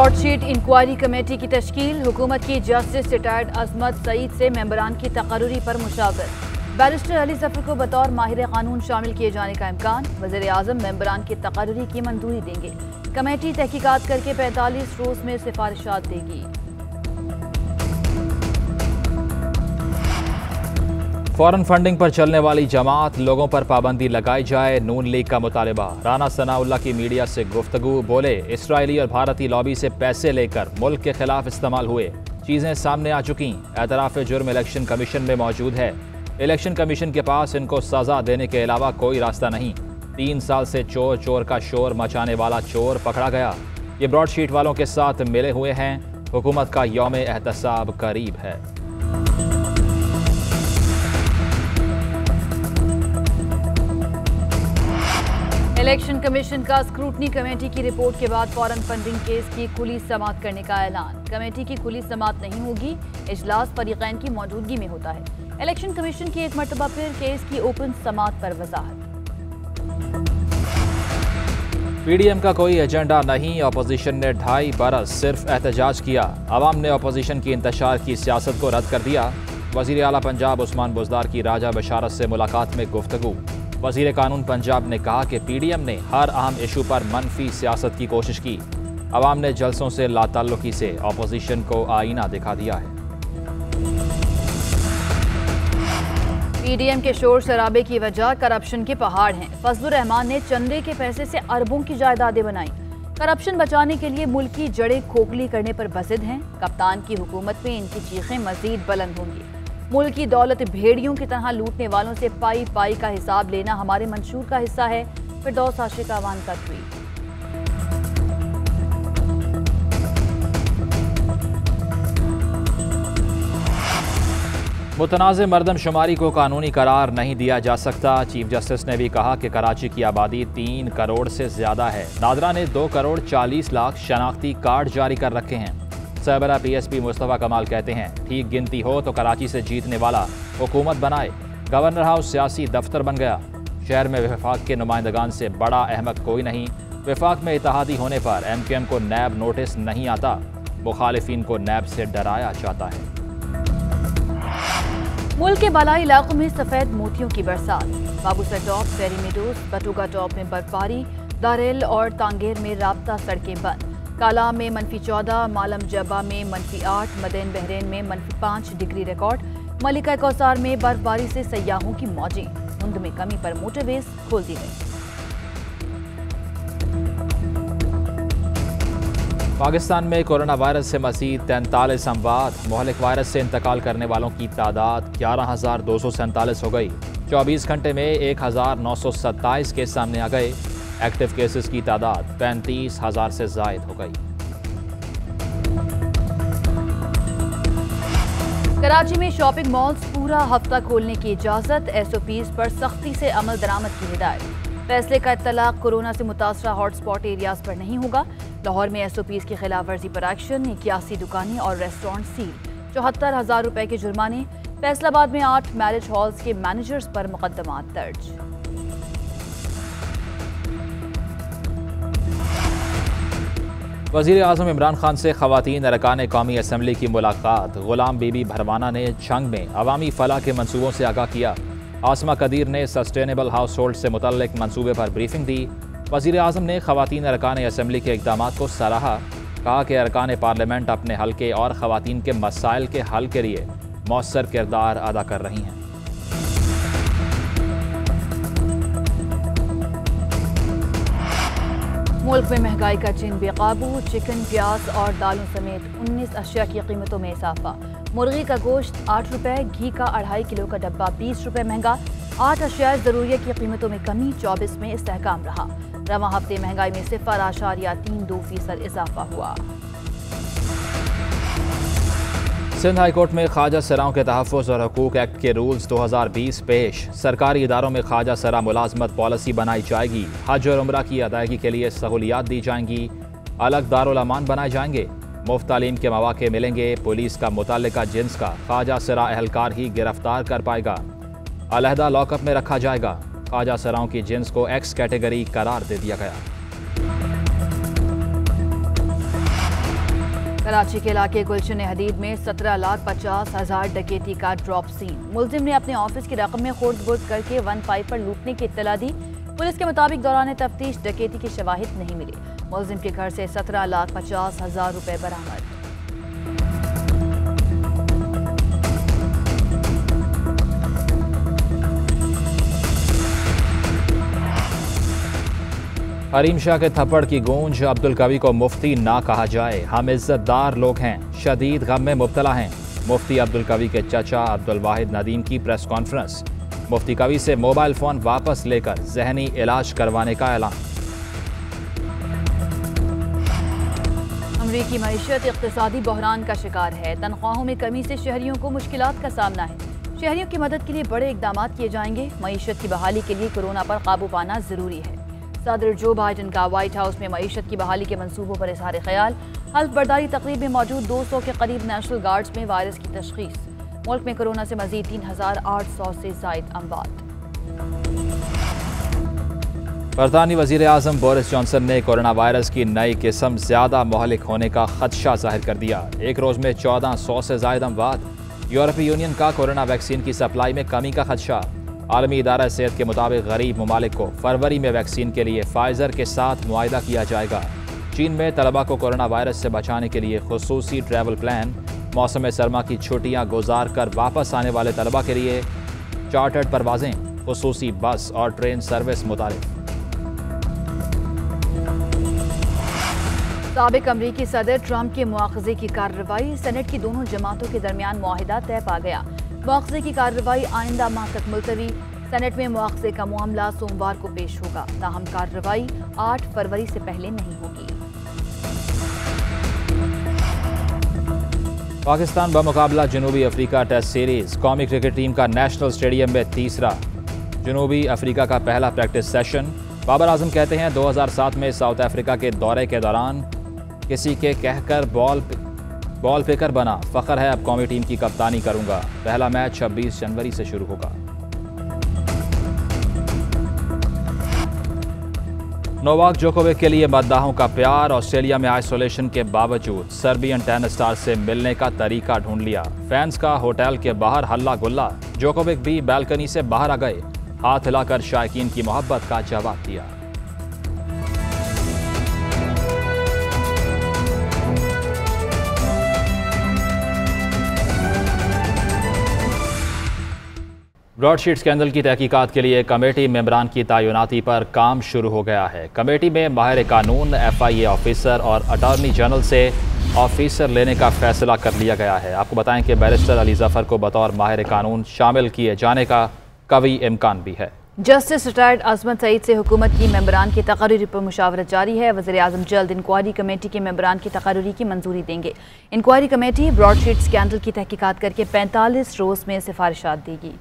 Broadsheet inquiry committee की तश्कील। हुकूमत की जस्टिस रिटायर्ड अजमत सईद से मेंबरान की तकर्रुरी पर मुशावरत। बैरिस्टर अली जफर को बतौर माहिर कानून शामिल किए जाने का इम्कान। वज़ीर आज़म मेंबरान की तकर्रुरी की मंजूरी देंगे। कमेटी तहकीकात करके 45 रोज में सिफारिशात देगी। फॉरेन फंडिंग पर चलने वाली जमात, लोगों पर पाबंदी लगाई जाए, नून लीग का मुतालिबा। राना सनाउल्लाह की मीडिया से गुफ्तगू, बोले इसराइली और भारतीय लॉबी से पैसे लेकर मुल्क के खिलाफ इस्तेमाल हुए, चीज़ें सामने आ चुकी। एतराफ़ जुर्म इलेक्शन कमीशन में मौजूद है। इलेक्शन कमीशन के पास इनको सज़ा देने के अलावा कोई रास्ता नहीं। 3 साल से चोर चोर का शोर मचाने वाला चोर पकड़ा गया। ये ब्रॉडशीट वालों के साथ मिले हुए हैं। हुकूमत का यौम एहतसाब करीब है। इलेक्शन कमीशन का स्क्रूटनी कमेटी की रिपोर्ट के बाद फॉरेन फंडिंग केस की खुली समाअत करने का ऐलान। कमेटी की खुली समाअत नहीं होगी, इजलास फरीकैन की मौजूदगी में होता है। इलेक्शन कमीशन की एक मरतबा फिर केस की ओपन समाअत पर वजाहत। पीडीएम का कोई एजेंडा नहीं, अपोजिशन ने 2.5 बरस सिर्फ एहतजाज किया। अवाम ने अपोजिशन की इंतशार की सियासत को रद्द कर दिया। वजीर आला पंजाब उस्मान बुज़दार की राजा बशारत से मुलाकात में गुफ्तगू। वजीर कानून पंजाब ने कहा कि पीडीएम ने हर अहम इशू पर मनफी सियासत की कोशिश की। अवाम ने जलसों से लाताल्लुकी से अपोजिशन को आईना दिखा दिया है। पीडीएम के शोर शराबे की वजह करप्शन के पहाड़ हैं। फजलुर रहमान ने चंदे के पैसे से अरबों की जायदादें बनाई। करप्शन बचाने के लिए मुल्क की जड़ें खोखली करने पर बसिद हैं। कप्तान की हुकूमत में इनकी चीखें मजीद बुलंद होंगी। मुल्क की दौलत भेड़ियों की तरह लूटने वालों से पाई पाई का हिसाब लेना हमारे मंशूर का हिस्सा है। फिरदौस आशिक अवान का ट्वीट। मुतनाज़ मरदमशुमारी को कानूनी करार नहीं दिया जा सकता। चीफ जस्टिस ने भी कहा कि कराची की आबादी 3 करोड़ से ज्यादा है। नादरा ने 2 करोड़ 40 लाख शनाख्ती कार्ड जारी कर रखे हैं। सरबरा पीएसपी मुस्तफ़ा कमाल कहते हैं, ठीक गिनती हो तो कराची से जीतने वाला हुकूमत बनाए। गवर्नर हाउस सियासी दफ्तर बन गया। शहर में वफाक के नुमाइंदगान से बड़ा अहमक कोई नहीं। वफाक में इत्तेहादी होने पर MQM को नैब नोटिस नहीं आता। मुखालिफिन को नैब से डराया जाता है। मुल्क के बालाई इलाकों में सफेद मोतियों की बरसात। बाबूसर टॉप, फेरी मेडोज, बटुगा टॉप में बर्फबारी। दारेल और तांगेर में राब्ता सड़कें बंद। काला में -14, मालम जबा में -8, मदेन बहरेन में -5 डिग्री रिकॉर्ड। मलिका कौसार में बर्फबारी से सयाहों की मौजें। धुंध में कमी पर मोटरवेज खोल दी गई। पाकिस्तान में कोरोना वायरस से मज़ीद 43 अमवात। मोहलिक वायरस से इंतकाल करने वालों की तादाद 11,247 हो गई। 24 घंटे में 1,927 केस सामने आ गए। एक्टिव केसेस की तादाद 35,000 से ज़ायद हो गई। कराची में शॉपिंग मॉल्स पूरा हफ्ता खोलने की इजाज़त। SOPs पर सख्ती से अमल दरामद की हिदायत। फैसले का इत्तलाक कोरोना से मुतासरा हॉटस्पॉट एरियाज पर नहीं होगा। लाहौर में SOPs की खिलाफ वर्जी पर एक्शन। 81 दुकानें और रेस्टोरेंट सील। 74,000 रुपए के जुर्माने। फैसलाबाद में 8 मैरिज हॉल्स के मैनेजर्स पर मुकदमात दर्ज। वज़ीर आज़म इमरान खान से ख़वातीन अरकान कौमी असम्बली की मुलाकात। गुलाम बीबी भरवाना ने जंग में अवामी फलाह के मंसूबों से आगाह किया। आसमा कदीर ने सस्टेनेबल हाउस होल्ड से मुतल्लिक मंसूबे पर ब्रीफिंग दी। वज़ीर आज़म ने ख़वातीन अरकान असम्बली के इक़दामात को सराहा। कहा कि अरकान पार्लियामेंट अपने हल्के और ख़वातीन के मसाइल के हल के लिए मौसर किरदार अदा कर रही हैं। मुल्क में महंगाई का चिन्ह बेकाबू। चिकन, प्याज और दालों समेत 19 अशिया की कीमतों में इजाफा। मुर्गी का गोश्त 8 रुपए, घी का 2.5 किलो का डब्बा 20 रुपए महंगा। 8 अशिया ज़रूरिया की कीमतों में कमी। 24 में इस्तेहकाम रहा। रवां हफ्ते महंगाई में 0.32% इजाफा हुआ। सिंध हाईकोर्ट में ख्वाजा सराओं के तहफ़्फ़ुज़ और हकूक़ एक्ट के रूल्स 2020 पेश। सरकारी इदारों में ख्वाजा सरा मुलाजमत पॉलिसी बनाई जाएगी। हज और उम्रा की अदायगी के लिए सहूलियात दी जाएंगी। अलग दारुल अमान बनाए जाएंगे। मुफ्त तालीम के मौक़े मिलेंगे। पुलिस का मुतल्लिका जिन्स का ख्वाजा सरा एहलकार ही गिरफ्तार कर पाएगा। अलहदा लॉकअप में रखा जाएगा। ख्वाजा सराओं की जिन्स को X कैटेगरी करार दे दिया गया। कराची के इलाके गुलशन हदीद में 17,50,000 डकैती का ड्रॉप सीन। मुलजिम ने अपने ऑफिस की रकम में खुर्द बुर्द करके 15 पर लूटने की इत्तला दी। पुलिस के मुताबिक दौरान तफ्तीश डकैती के शवाहिद नहीं मिले। मुलजिम के घर से 17,50,000 रुपए बरामद। हरीम शाह के थप्पड़ की गूंज, अब्दुल कवी को मुफ्ती ना कहा जाए, हम इज्जतदार लोग हैं, शदीद गम में मुब्तला हैं। मुफ्ती अब्दुल कवी के चचा अब्दुल वाहिद नदीम की प्रेस कॉन्फ्रेंस। मुफ्ती कवी से मोबाइल फोन वापस लेकर जहनी इलाज करवाने का ऐलान। अमरीकी मईशत इक़्तिसादी बहरान का शिकार है। तनख्वाहों में कमी से शहरियों को मुश्किलात का सामना है। शहरियों की मदद के लिए बड़े इक़दाम किए जाएंगे। मईशत की बहाली के लिए कोरोना पर काबू पाना जरूरी है। सदर जो बाइडन का व्हाइट हाउस में मईशत की बहाली के मंसूबों पर इज़हार ख्याल। हल्फ बर्दारी तकरीब में मौजूद 200 के करीब नेशनल गार्ड्स में वायरस की तशखीस। मुल्क में कोरोना से मजीद 3,800 से जायद अमवात। बरतानी वज़ीर आज़म बोरिस जॉनसन ने कोरोना वायरस की नई किस्म ज़्यादा महलिक होने का खदशा जाहिर कर दिया। एक रोज़ में 1400 से जायद अमवात। यूरोपीय यूनियन का कोरोना वैक्सीन की सप्लाई में कमी का खदशा। आलमी इदारा सेहत के मुताबिक गरीब ममालिक को फरवरी में वैक्सीन के लिए फाइजर के साथ मुआहिदा किया जाएगा। चीन में तलबा को कोरोना वायरस से बचाने के लिए खुसूसी ट्रैवल प्लान। मौसम सरमा की छुट्टियां गुजार कर वापस आने वाले तलबा के लिए चार्टर्ड परवाजें, खुसूसी बस और ट्रेन सर्विस मुतारिफ। साबिक अमरीकी सदर ट्रंप के मुआखजे की कार्रवाई। सेनेट की दोनों जमातों के दरमियान मुआहिदा तय पा गया। मुआखजे की कार्रवाई आइंदा माह तक मुलतवी। सेनेट में मुआखजे का मामला सोमवार को पेश होगा। ताहम कार्रवाई 8 फरवरी से पहले नहीं होगी। पाकिस्तान बमुकाबला जनूबी अफ्रीका टेस्ट सीरीज। कौमी क्रिकेट टीम का नेशनल स्टेडियम में तीसरा जनूबी अफ्रीका का पहला प्रैक्टिस सेशन। बाबर आजम कहते हैं 2007 में साउथ अफ्रीका के दौरे के दौरान किसी के कहकर बॉल पिकर बना। फख्र है अब कौमी टीम की कप्तानी करूंगा। पहला मैच 26 जनवरी से शुरू होगा। नोवाक जोकोविक के लिए मद्दाहों का प्यार। ऑस्ट्रेलिया में आइसोलेशन के बावजूद सर्बियन टेनिस स्टार से मिलने का तरीका ढूंढ लिया। फैंस का होटल के बाहर हल्ला गुल्ला। जोकोविक भी बालकनी से बाहर आ गए। हाथ हिलाकर शायकीन की मोहब्बत का जवाब दिया। ब्रॉडशीट स्कैंडल की तहकीकात के लिए कमेटी मेंबरान की तैनाती पर काम शुरू हो गया है। कमेटी में माहिर कानून, FIA ऑफिसर और अटॉर्नी जनरल से ऑफिसर लेने का फैसला कर लिया गया है। आपको बताएं कि बैरिस्टर अली जफर को बतौर माहिर कानून शामिल किए जाने का कवी इम्कान भी है। जस्टिस रिटायर्ड अजमत सईद से हुकूमत की मेंबरान की तकर्री पर मुशावरत जारी है। वज़ीर आज़म जल्द इंक्वायरी कमेटी के मेंबरान की तकर्री की मंजूरी देंगे। इंक्वायरी कमेटी ब्रॉडशीट स्कैंडल की तहकीकात करके 45 रोज़ में सिफारिशात देगी।